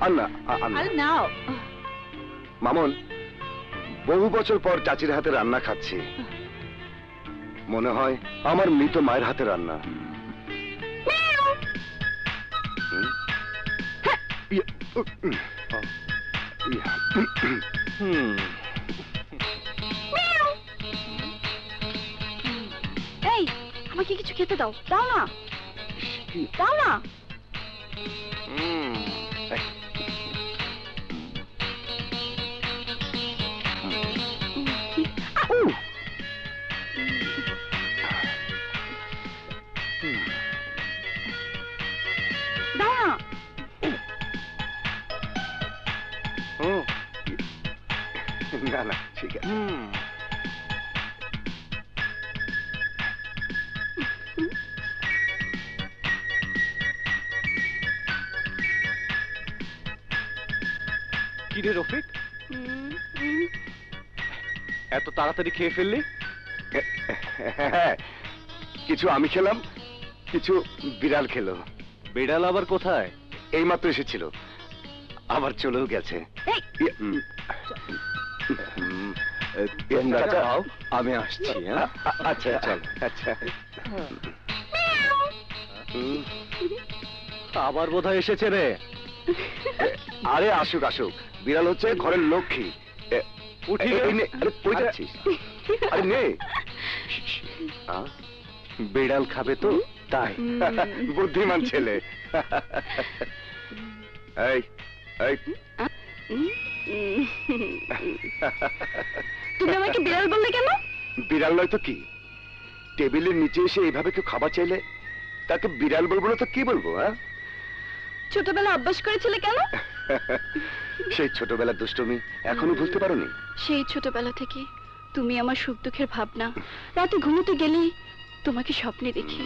আন্না আরে নাও। মামুন, বহু বছর পর চাচির হাতে রান্না খাচ্ছি। মনে হয় আমার মৃত মায়ের হাতে রান্না। এই, আমাকে কিছু খেতে দাও, দাও না, দাও না। দাও না। না না, ঠিক আছে। কিরে রফিক, এত তাড়াতাড়ি খেয়ে ফেললি? হ্যাঁ, কিছু আমি খেলাম, কিছু বিড়াল খেলো। বিড়াল আবার কোথায়? এইমাত্র এসেছিল, আবার চলেও গেছে। আমি আসছি। আচ্ছা চল। আচ্ছা, আবার বোধহয় এসেছে রে। আরে আসুক আসুক, বিড়াল হচ্ছে ঘরের লক্ষ্মী। উঠি কই যাচ্ছিস? আরে নে। বিড়াল খাবে তো তাই। বুদ্ধিমান ছেলে। এই এই, তুমি আমাকে বিড়াল বললে কেন? বিড়াল নয় তো কি? টেবিলের নিচে এসে এইভাবে কেউ খাবার চাইলে তাকে বিড়াল বলবো না তো কি বলবো? হ্যাঁ, ছোটবেলা অভ্যাস করেছিলে কেন? সেই ছোটবেলার দুষ্টুমি এখনো ভুলতে পারোনি? সেই ছোটবেলা থেকে তুমি আমার সুখ দুঃখের ভাবনা। রাতে ঘুমোতে গেলেই তোমাকে স্বপ্নে দেখি।